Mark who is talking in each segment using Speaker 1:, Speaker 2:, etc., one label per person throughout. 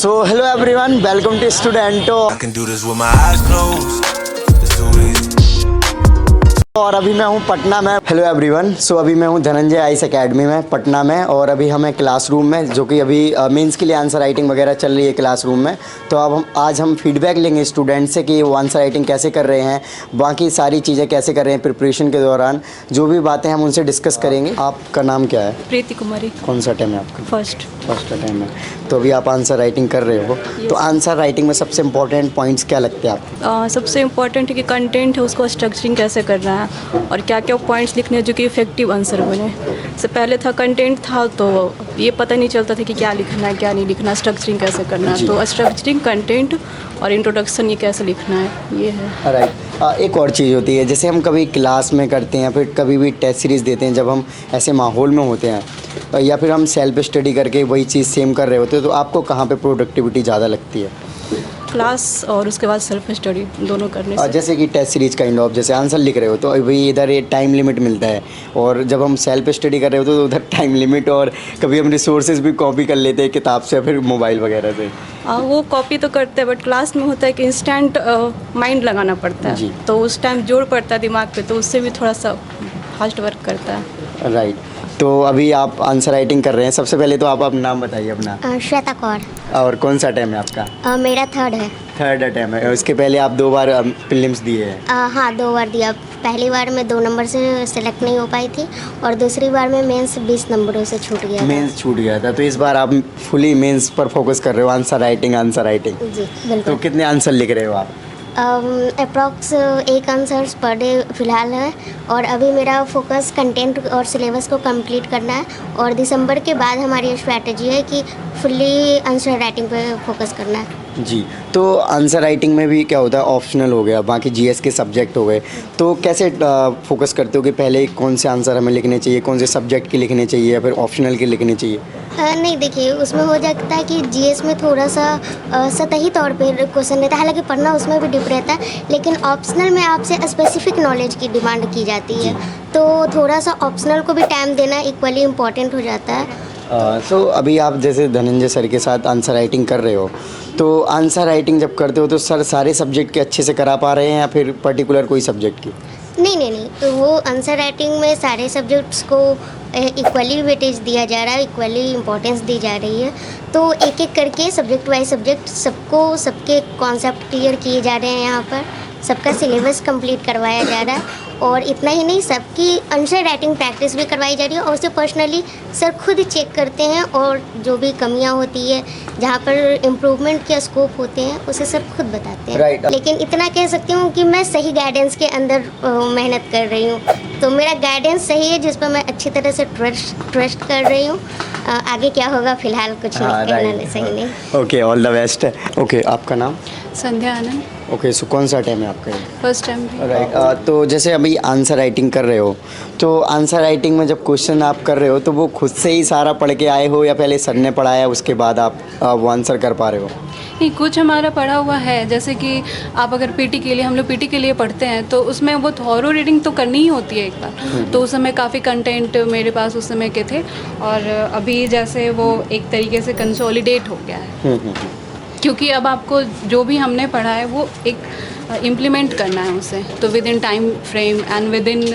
Speaker 1: So hello everyone, welcome to Studento।
Speaker 2: I can do this with my eyes closed. It's too easy.
Speaker 1: और अभी मैं हूँ पटना में। Hello everyone, सो अभी मैं हूँ धनंजय आइस एकेडमी में पटना में, और अभी हमें क्लासरूम में, जो कि अभी मेंस के लिए आंसर राइटिंग वगैरह चल रही है क्लासरूम में। तो अब आज हम फीडबैक लेंगे स्टूडेंट से कि वो आंसर राइटिंग कैसे कर रहे हैं, बाकी सारी चीज़ें कैसे कर रहे हैं प्रिपरेशन के दौरान, जो भी बातें हम उनसे डिस्कस करेंगे। आपका नाम क्या है?
Speaker 3: प्रीति कुमारी।
Speaker 1: कौन सा टाइम है आपका?
Speaker 3: फर्स्ट
Speaker 1: टाइम है। तो अभी आप आंसर राइटिंग कर रहे हो, तो आंसर राइटिंग में सबसे इम्पोर्टेंट पॉइंट्स क्या लगते हैं आपको?
Speaker 3: सबसे इम्पोर्टेंट है कि कंटेंट है उसको स्ट्रक्चरिंग कैसे करना है और क्या क्या पॉइंट्स लिखने हैं जो कि इफेक्टिव आंसर बने। से पहले था कंटेंट था तो ये पता नहीं चलता था कि क्या लिखना है क्या नहीं लिखना, स्ट्रक्चरिंग कैसे करना है। तो स्ट्रक्चरिंग, कंटेंट और इंट्रोडक्शन ये कैसे लिखना है, ये है।
Speaker 1: राइट। एक और चीज़ होती है, जैसे हम कभी क्लास में करते हैं, फिर कभी भी टेस्ट सीरीज़ देते हैं, जब हम ऐसे माहौल में होते हैं या फिर हम सेल्फ स्टडी करके वही चीज़ सेम कर रहे होते हैं, तो आपको कहाँ पे प्रोडक्टिविटी ज़्यादा लगती है?
Speaker 3: क्लास और उसके बाद सेल्फ स्टडी दोनों करने से।
Speaker 1: जैसे कि टेस्ट सीरीज काइंड ऑफ, जैसे आंसर लिख रहे हो तो अभी इधर ये टाइम लिमिट मिलता है, और जब हम सेल्फ स्टडी कर रहे होते तो उधर टाइम लिमिट, और कभी हम रिसोर्सेज भी कॉपी कर लेते हैं किताब से या फिर मोबाइल वगैरह से।
Speaker 3: वो कॉपी तो करते हैं, बट क्लास में होता है कि इंस्टेंट माइंड लगाना पड़ता है, तो उस टाइम जोड़ पड़ता है दिमाग पे, तो उससे भी थोड़ा सा फास्ट वर्क करता है।
Speaker 1: राइट। तो अभी आप आंसर राइटिंग कर रहे हैं, सबसे पहले तो आप नाम बताइए अपना।
Speaker 4: श्वेता कौर।
Speaker 1: और कौन सा टाइम है आपका?
Speaker 4: मेरा थर्ड है।
Speaker 1: थर्ड टाइम है। उसके पहले आप 2 बार प्रीलिम्स दिए हैं?
Speaker 4: हाँ, 2 बार दिया। पहली बार में 2 नंबर से सेलेक्ट नहीं हो पाई थी, और दूसरी बार में मेंस 20 नंबरों से छूट गया।
Speaker 1: मेंस छूट गया था, तो इस बार आप फुली मेंस पर फोकस कर रहे हो, आंसर राइटिंग।
Speaker 4: जी बिल्कुल।
Speaker 1: तो कितने आंसर लिख रहे हो आप?
Speaker 4: अप्रॉक्स 1 आंसर्स पर डे फ़िलहाल है, और अभी मेरा फोकस कंटेंट और सिलेबस को कंप्लीट करना है, और दिसंबर के बाद हमारी स्ट्रैटेजी है कि फुल्ली आंसर राइटिंग पे फोकस करना है।
Speaker 1: जी। तो आंसर राइटिंग में भी क्या होता है, ऑप्शनल हो गया, बाकी जीएस के सब्जेक्ट हो गए, तो कैसे फोकस करते हो कि पहले कौन से आंसर हमें लिखने चाहिए, कौन से सब्जेक्ट के लिखने चाहिए या फिर ऑप्शनल के लिखने चाहिए?
Speaker 4: नहीं, देखिए उसमें हो जाता है कि जीएस में थोड़ा सा सतही तौर पे क्वेश्चन रहता है, हालांकि पढ़ना उसमें भी डिप रहता है, लेकिन ऑप्शनल में आपसे स्पेसिफिक नॉलेज की डिमांड की जाती है, तो थोड़ा सा ऑप्शनल को भी टाइम देना इक्वली इम्पॉर्टेंट हो जाता है।
Speaker 1: सो अभी आप जैसे धनंजय सर के साथ आंसर राइटिंग कर रहे हो, तो आंसर राइटिंग जब करते हो तो सर सारे सब्जेक्ट के अच्छे से करा पा रहे हैं या फिर पर्टिकुलर कोई सब्जेक्ट की?
Speaker 4: नहीं, तो वो आंसर राइटिंग में सारे सब्जेक्ट्स को इक्वली वेटेज दिया जा रहा है, इक्वली इम्पोर्टेंस दी जा रही है, तो एक एक करके सब्जेक्ट वाइज सब्जेक्ट सबको सबके कॉन्सेप्ट क्लियर किए जा रहे हैं, यहाँ पर सबका सिलेबस कंप्लीट करवाया जा रहा है, और इतना ही नहीं, सबकी आंसर राइटिंग प्रैक्टिस भी करवाई जा रही है, और उसे पर्सनली सर खुद चेक करते हैं, और जो भी कमियां होती है, जहाँ पर इम्प्रूवमेंट के स्कोप होते हैं, उसे सर खुद बताते हैं।
Speaker 1: Right.
Speaker 4: लेकिन इतना कह सकती हूँ कि मैं सही गाइडेंस के अंदर मेहनत कर रही हूँ, तो मेरा गाइडेंस सही है जिस पर मैं अच्छी तरह से ट्रस्ट कर रही हूँ। आगे क्या होगा फिलहाल कुछ कहना सही नहीं।
Speaker 1: Okay, all the best. Okay, आपका नाम?
Speaker 3: संध्या आनंद।
Speaker 1: ओके, सो कौन सा टाइम है आपका?
Speaker 3: First time.
Speaker 1: राइट। तो जैसे अभी आंसर राइटिंग कर रहे हो, तो आंसर राइटिंग में जब क्वेश्चन आप कर रहे हो तो वो खुद से ही सारा पढ़ के आए हो या पहले सर ने पढ़ाया उसके बाद आप वो आंसर कर पा रहे हो?
Speaker 3: नहीं, कुछ हमारा पढ़ा हुआ है, जैसे कि आप अगर पीटी के लिए, हम लोग पीटी के लिए पढ़ते हैं, तो उसमें वो थॉरो रीडिंग तो करनी ही होती है एक बार, तो उस समय काफ़ी कंटेंट मेरे पास उस समय के थे, और अभी जैसे वो एक तरीके से कंसोलिडेट हो गया है, क्योंकि अब आपको जो भी हमने पढ़ा है वो एक इम्प्लीमेंट करना है उसे, तो with in time frame and with in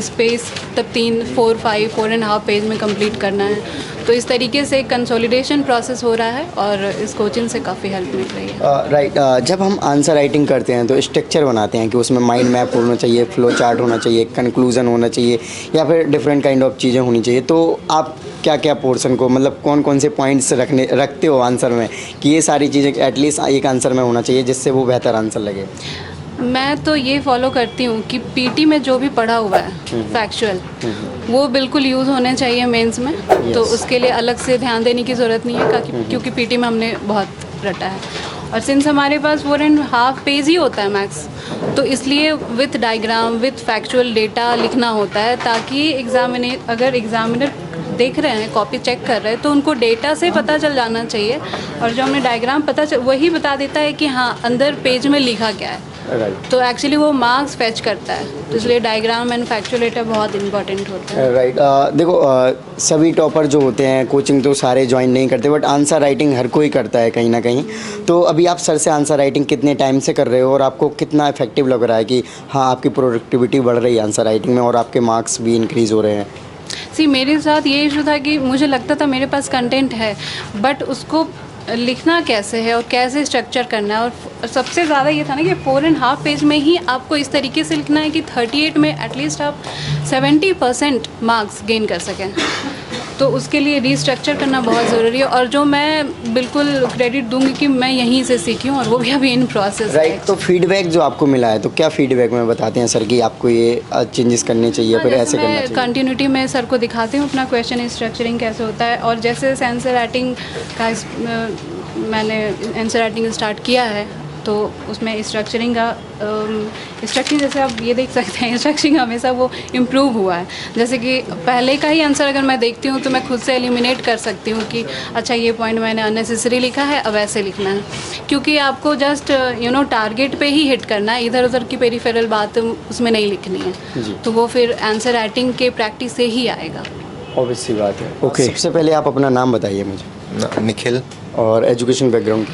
Speaker 3: space, तब 4.5 पेज में कंप्लीट करना है, तो इस तरीके से कंसोलिडेशन प्रोसेस हो रहा है, और इस कोचिंग से काफ़ी हेल्प मिल रही है।
Speaker 1: राइट। जब हम आंसर राइटिंग करते हैं तो स्ट्रक्चर बनाते हैं कि उसमें माइंड मैप होना चाहिए, फ्लो चार्ट होना चाहिए, कंक्लूजन होना चाहिए, या फिर डिफरेंट काइंड ऑफ चीज़ें होनी चाहिए, तो आप क्या क्या पोर्शन को, मतलब कौन कौन से पॉइंट्स रखते हो आंसर में कि ये सारी चीज़ें एटलीस्ट एक आंसर में होना चाहिए जिससे वो बेहतर आंसर लगे?
Speaker 3: मैं तो ये फॉलो करती हूँ कि पीटी में जो भी पढ़ा हुआ है फैक्चुअल, वो बिल्कुल यूज़ होने चाहिए मेंस में, तो उसके लिए अलग से ध्यान देने की ज़रूरत नहीं है, क्योंकि पीटी में हमने बहुत रटा है, और सिंस हमारे पास 4.5 पेज ही होता है मैक्स, तो इसलिए with diagram with factual data लिखना होता है, ताकि अगर एग्जामिनर देख रहे हैं, कॉपी चेक कर रहे हैं, तो उनको डेटा से पता चल जाना चाहिए, और जो हमने डायग्राम वही बता देता है कि हाँ अंदर पेज में लिखा क्या है।
Speaker 1: राइट
Speaker 3: तो एक्चुअली वो मार्क्स फैच करता है, तो इसलिए डायग्राम एंड फैक्चुअल डेटा बहुत इंपॉर्टेंट होता है।
Speaker 1: राइट। देखो सभी टॉपर जो होते हैं कोचिंग तो सारे ज्वाइन नहीं करते, बट आंसर राइटिंग हर कोई करता है कहीं ना कहीं। तो अभी आप सर से आंसर राइटिंग कितने टाइम से कर रहे हो और आपको कितना इफेक्टिव लग रहा है कि हाँ आपकी प्रोडक्टिविटी बढ़ रही है आंसर राइटिंग में और आपके मार्क्स भी इंक्रीज़ हो रहे हैं?
Speaker 3: मेरे साथ ये इशू था कि मुझे लगता था मेरे पास कंटेंट है, बट उसको लिखना कैसे है और कैसे स्ट्रक्चर करना है। और सबसे ज़्यादा ये था ना कि 4.5 पेज में ही आपको इस तरीके से लिखना है कि 38 में एटलीस्ट आप 70% मार्क्स गेन कर सकें। तो उसके लिए रीस्ट्रक्चर करना बहुत ज़रूरी है, और जो मैं बिल्कुल क्रेडिट दूंगी कि मैं यहीं से सीखी हूँ और वो भी अभी इन प्रोसेस।
Speaker 1: राइट। तो फीडबैक जो आपको मिला है, तो क्या फीडबैक में बताते हैं सर कि आपको ये चेंजेस करने चाहिए, फिर ऐसे करना चाहिए?
Speaker 3: कंटिन्यूटी में सर को दिखाती हूँ अपना क्वेश्चन स्ट्रक्चरिंग कैसे होता है, और जैसे आंसर राइटिंग का मैंने आंसर राइटिंग स्टार्ट किया है तो उसमें स्ट्रक्चरिंग जैसे आप ये देख सकते हैं, स्ट्रक्चरिंग हमेशा वो इम्प्रूव हुआ है। जैसे कि पहले का ही आंसर अगर मैं देखती हूँ तो मैं खुद से एलिमिनेट कर सकती हूँ कि अच्छा ये पॉइंट मैंने अननेसेसरी लिखा है, अब ऐसे लिखना है, क्योंकि आपको जस्ट टारगेट पे ही हिट करना है, इधर उधर की पेरिफेरल बात उसमें नहीं लिखनी है। तो वो फिर आंसर राइटिंग के प्रैक्टिस से ही आएगा।
Speaker 1: ऑब्वियस सी बात है। ओके, सबसे पहले आप अपना नाम बताइए मुझे।
Speaker 5: निखिल।
Speaker 1: और एजुकेशन बैकग्राउंड?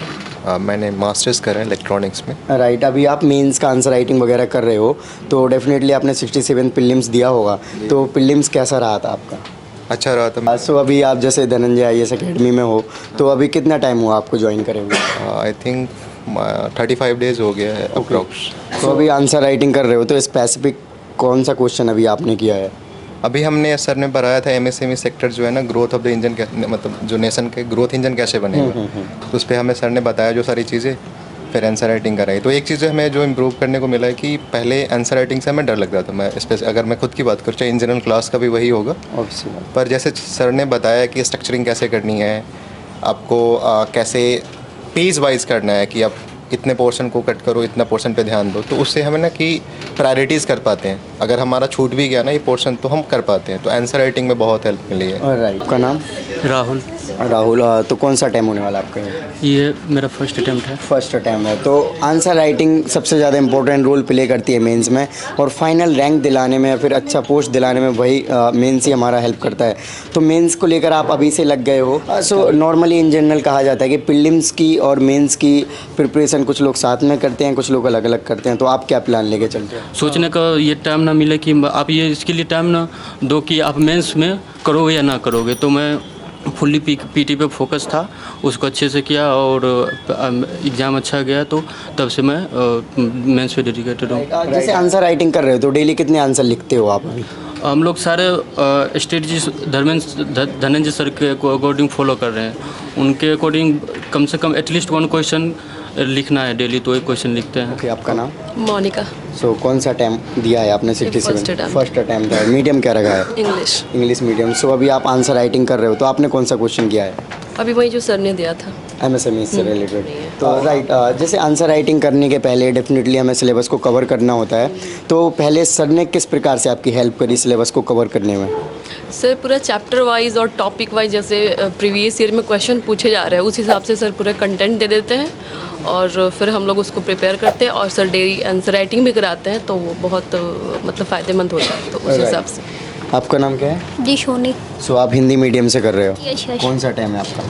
Speaker 5: मैंने मास्टर्स करा है इलेक्ट्रॉनिक्स में।
Speaker 1: राइट। अभी आप मेंस का आंसर राइटिंग वगैरह कर रहे हो तो डेफिनेटली आपने 67 प्रीलिम्स दिया होगा, तो प्रीलिम्स कैसा रहा था आपका?
Speaker 5: अच्छा रहा था।
Speaker 1: सो अभी आप जैसे धनंजय IAS अकेडमी में हो, तो अभी कितना टाइम हुआ आपको ज्वाइन करे हुए?
Speaker 5: आई थिंक 35 डेज़ हो गया है अप्रॉक्स।
Speaker 1: तो अभी आंसर राइटिंग कर रहे हो, तो स्पेसिफिक कौन सा क्वेश्चन अभी आपने किया है?
Speaker 5: अभी हमने सर ने बताया था MSME सेक्टर जो है ना, ग्रोथ ऑफ द इंजन, मतलब जो नेशन के ग्रोथ इंजन कैसे बनेगा, तो उस पर हमें सर ने बताया जो सारी चीज़ें, फिर आंसर राइटिंग कराई। तो एक चीज़ हमें जो इम्प्रूव करने को मिला है कि पहले आंसर राइटिंग से हमें डर लगता था। मैं अगर मैं खुद की बात करूँ, चाहे इन जनरल क्लास का भी वही होगा, पर जैसे सर ने बताया कि स्ट्रक्चरिंग कैसे करनी है, आपको कैसे पेज वाइज करना है कि आप इतने पोर्शन को कट करो, इतना पोर्शन पे ध्यान दो, तो उससे हमें ना कि प्रायोरिटीज़ कर पाते हैं। अगर हमारा छूट भी गया ना ये पोर्शन तो हम कर पाते हैं। तो आंसर राइटिंग में बहुत हेल्प मिली है।
Speaker 1: राइट। आपका नाम?
Speaker 6: राहुल।
Speaker 1: राहुल, तो कौन सा टाइम होने वाला आपका?
Speaker 6: ये मेरा फर्स्ट अटैम्प्ट है।
Speaker 1: फर्स्ट अटैम्प्ट है। तो आंसर राइटिंग सबसे ज़्यादा इंपॉर्टेंट रोल प्ले करती है मेंस में, और फाइनल रैंक दिलाने में या फिर अच्छा पोस्ट दिलाने में वही मेंस ही हमारा हेल्प करता है। तो मेंस को लेकर आप अभी से लग गए हो। सो नॉर्मली इन जनरल कहा जाता है कि प्रीलिम्स की और मेंस की प्रिपरेशन कुछ लोग साथ में करते हैं, कुछ लोग अलग अलग करते हैं। तो आप क्या प्लान लेके चलते हैं?
Speaker 6: सोचने का ये टाइम ना मिले कि आप ये इसके लिए टाइम ना दो कि आप मेंस में करोगे या ना करोगे। तो मैं फुल्ली PT पे फोकस था, उसको अच्छे से किया और एग्ज़ाम अच्छा गया, तो तब से मैं मेंस पे डेडिकेटेड हूँ।
Speaker 1: जैसे आंसर राइटिंग कर रहे हो तो डेली कितने आंसर लिखते हो आप अभी?
Speaker 6: हम लोग सारे स्ट्रेटजी धनंजय सर के अकॉर्डिंग फॉलो कर रहे हैं। उनके अकॉर्डिंग कम से कम एटलीस्ट 1 क्वेश्चन लिखना है डेली, तो 1 क्वेश्चन लिखते हैं।
Speaker 1: ओके, आपका नाम?
Speaker 7: मोनिका।
Speaker 1: सो कौन सा टाइम दिया है आपने? 67। फर्स्ट अटैम्प्ट है। मीडियम क्या रखा है? English medium. सो अभी आप आंसर राइटिंग कर रहे हो, तो आपने कौन सा क्वेश्चन किया है?
Speaker 7: अभी वही जो सर ने दिया था,
Speaker 1: MSME से रिलेटेड। तो राइट, जैसे आंसर राइटिंग करने के पहले डेफिनेटली हमें सिलेबस को कवर करना होता है, तो पहले सर ने किस प्रकार से आपकी हेल्प करी सिलेबस को कवर करने में?
Speaker 7: सर पूरा चैप्टर वाइज और टॉपिक वाइज, जैसे प्रीवियस ईयर में क्वेश्चन पूछे जा रहे हैं उस हिसाब से सर पूरा कंटेंट दे देते हैं, और फिर हम लोग उसको प्रिपेयर करते हैं, और सर डेली आंसर राइटिंग भी कराते हैं, तो वो बहुत मतलब फ़ायदेमंद होता है। तो उस हिसाब से।
Speaker 1: आपका नाम क्या है?
Speaker 8: जी सोनी।
Speaker 1: सो आप हिंदी मीडियम से कर रहे हो?
Speaker 8: यस।
Speaker 1: कौन सा टाइम है आपका?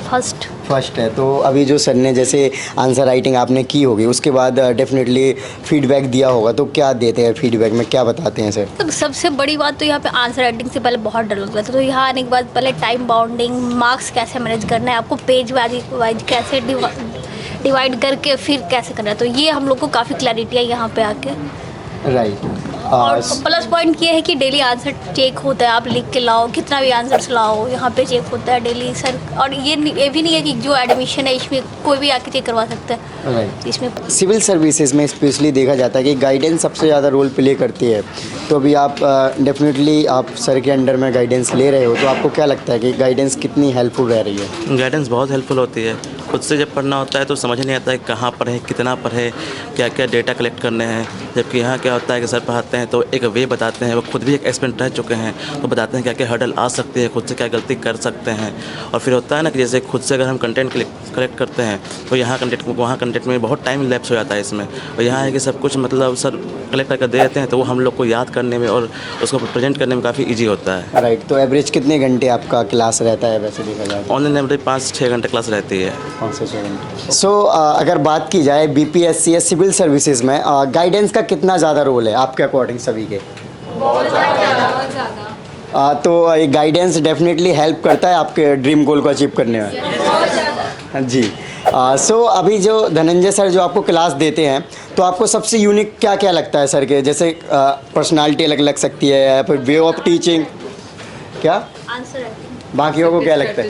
Speaker 8: फर्स्ट
Speaker 1: है। तो अभी जो सर ने जैसे आंसर राइटिंग आपने की होगी, उसके बाद डेफिनेटली फीडबैक दिया होगा, तो क्या देते हैं फीडबैक में, क्या बताते हैं सर?
Speaker 8: तो सबसे बड़ी बात तो यहाँ पे आंसर राइटिंग से पहले बहुत डर लगता था, तो यहाँ आने के बाद पहले टाइम बाउंडिंग, मार्क्स कैसे मैनेज करना है, आपको पेज वाइज कैसे डिवाइड करके फिर कैसे करना है, तो ये हम लोग को काफ़ी क्लैरिटी है यहाँ पे आके।
Speaker 1: राइट।
Speaker 8: और प्लस पॉइंट ये है कि डेली आंसर चेक होता है, आप लिख के लाओ, कितना भी आंसर्स लाओ, यहाँ पे चेक होता है डेली सर। और ये भी नहीं है कि जो एडमिशन है इसमें कोई भी आके चेक करवा सकता है।
Speaker 1: राइट।
Speaker 8: इसमें
Speaker 1: सिविल सर्विसेज में स्पेशली देखा जाता है कि गाइडेंस सबसे ज़्यादा रोल प्ले करती है। तो अभी आप डेफिनेटली आप सर के अंडर में गाइडेंस ले रहे हो, तो आपको क्या लगता है कि गाइडेंस कितनी हेल्पफुल रह रही है?
Speaker 9: गाइडेंस बहुत हेल्पफुल होती है। खुद से जब पढ़ना होता है तो समझ नहीं आता है कहाँ पर है, कितना पर है, क्या क्या डेटा कलेक्ट करने हैं। जबकि यहाँ क्या होता है कि सर पढ़ाते हैं तो एक वे बताते हैं, वो खुद भी एक एक्सपेरिमेंट रह चुके हैं तो बताते हैं क्या क्या हर्डल आ सकती है, खुद से क्या गलती कर सकते हैं। और फिर होता है ना कि जैसे खुद से अगर हम कंटेंट कलेक्ट करते हैं तो यहाँ कंटेंट वहाँ कंटेंट में बहुत टाइम लैप्स हो जाता है इसमें। और यहाँ है कि सब कुछ मतलब सर कलेक्ट करके दे देते हैं तो वो हम लोग को याद करने में और उसको प्रेजेंट करने में काफ़ी ईजी होता है।
Speaker 1: राइट, तो एवरेज कितने घंटे आपका क्लास रहता है वैसे देखा जाए?
Speaker 9: ऑनलाइन एवरेज 5-6 घंटे क्लास रहती है।
Speaker 1: 5 से 6 घंटे। सो अगर बात की जाए BPSC या सिविल सर्विसेज में गाइडेंस का कितना ज़्यादा रोल है आपके अकॉर्डिंग सभी के?
Speaker 3: बहुत ज़्यादा।
Speaker 1: तो ये गाइडेंस डेफिनेटली हेल्प करता है आपके ड्रीम गोल को अचीव करने में। हाँ जी। सो अभी जो धनंजय सर जो आपको क्लास देते हैं तो आपको सबसे यूनिक क्या क्या लगता है सर के? जैसे पर्सनालिटी अलग लग सकती है या फिर वे ऑफ टीचिंग, क्या
Speaker 8: आंसर
Speaker 1: बाकियों को क्या लगता है?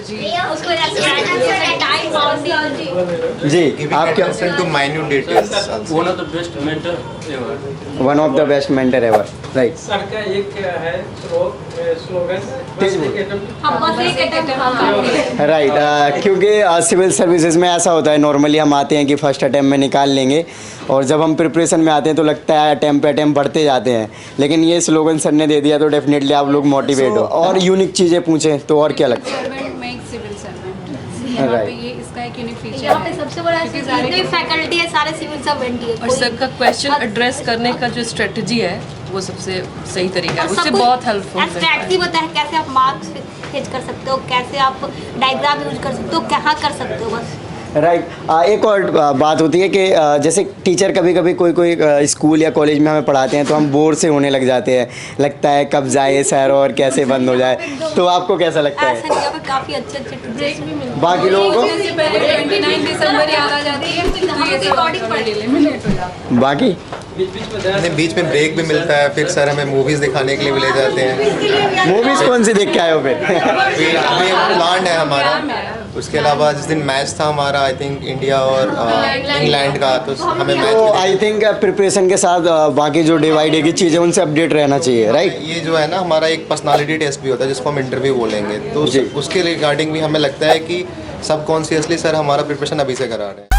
Speaker 1: जी आप क्या?
Speaker 5: Two minute details
Speaker 6: one of the best mentor ever.
Speaker 1: One of the best mentor ever, right.
Speaker 10: Sir का एक है स्लोगन
Speaker 1: राइट, क्योंकि सिविल सर्विसेज में ऐसा होता है नॉर्मली हम आते हैं कि फर्स्ट अटैम्प्ट में निकाल लेंगे और जब हम प्रिपरेशन में आते हैं तो लगता है अटैम्प्ट पे अटैम्प्ट बढ़ते जाते हैं, लेकिन ये स्लोगन सर ने दे दिया तो डेफिनेटली आप लोग मोटिवेट हो। और यूनिक चीज़ें पूछें तो और क्या लगता है?
Speaker 3: सर्वेंट मेक सिविल सर्वेंट, यहाँ पे
Speaker 1: Right.
Speaker 3: ये इसका एक यूनिक फीचर
Speaker 8: यहाँ पे
Speaker 3: है।
Speaker 8: सबसे बड़ा जितनी फैकल्टी है सारे सिविल सर्वेंट ही है।
Speaker 7: और सबका क्वेश्चन एड्रेस करने का जो स्ट्रेटजी है वो सबसे सही तरीका है, उससे बहुत हेल्पफुल है।
Speaker 8: स्ट्रैटेजी बताया कैसे आप मार्क्स फेच कर सकते हो, कैसे आप डायग्राम यूज कर सकते हो, कहाँ कर सकते हो बस।
Speaker 1: राइट, एक और बात होती है कि जैसे टीचर कभी कभी कोई स्कूल या कॉलेज में हमें पढ़ाते हैं तो हम बोर से होने लग जाते हैं, लगता है कब जाए सर और कैसे बंद हो जाए, तो आपको कैसा लगता है?
Speaker 8: ऐसा नहीं, यहाँ पे काफ़ी अच्छे ब्रेक भी मिलते
Speaker 1: बाकी लोगों को
Speaker 3: इससे पहले 29 दिसंबर याद आ जाती है तो ये सब लेट हो जाता है।
Speaker 1: बाकी
Speaker 5: बीच में ब्रेक भी मिलता है, फिर सर हमें मूवीज़ दिखाने के लिए भी ले जाते हैं।
Speaker 1: मूवीज़ कौन सी देख के आए हो फिर?
Speaker 5: अभी प्लान है हमारा। उसके अलावा जिस दिन मैच था हमारा आई थिंक इंडिया और इंग्लैंड का, तो हमें मैच
Speaker 1: तो आई थिंक प्रिपरेशन के साथ बाकी जो डे बाई डे की चीज़ें उनसे अपडेट रहना चाहिए, राइट?
Speaker 5: ये जो है ना हमारा एक पर्सनालिटी टेस्ट भी होता है जिसको हम इंटरव्यू बोलेंगे, तो
Speaker 1: जी।
Speaker 5: उसके रिगार्डिंग भी हमें लगता है कि सबकॉन्शियसली सर हमारा प्रिपरेशन अभी से करा रहे हैं।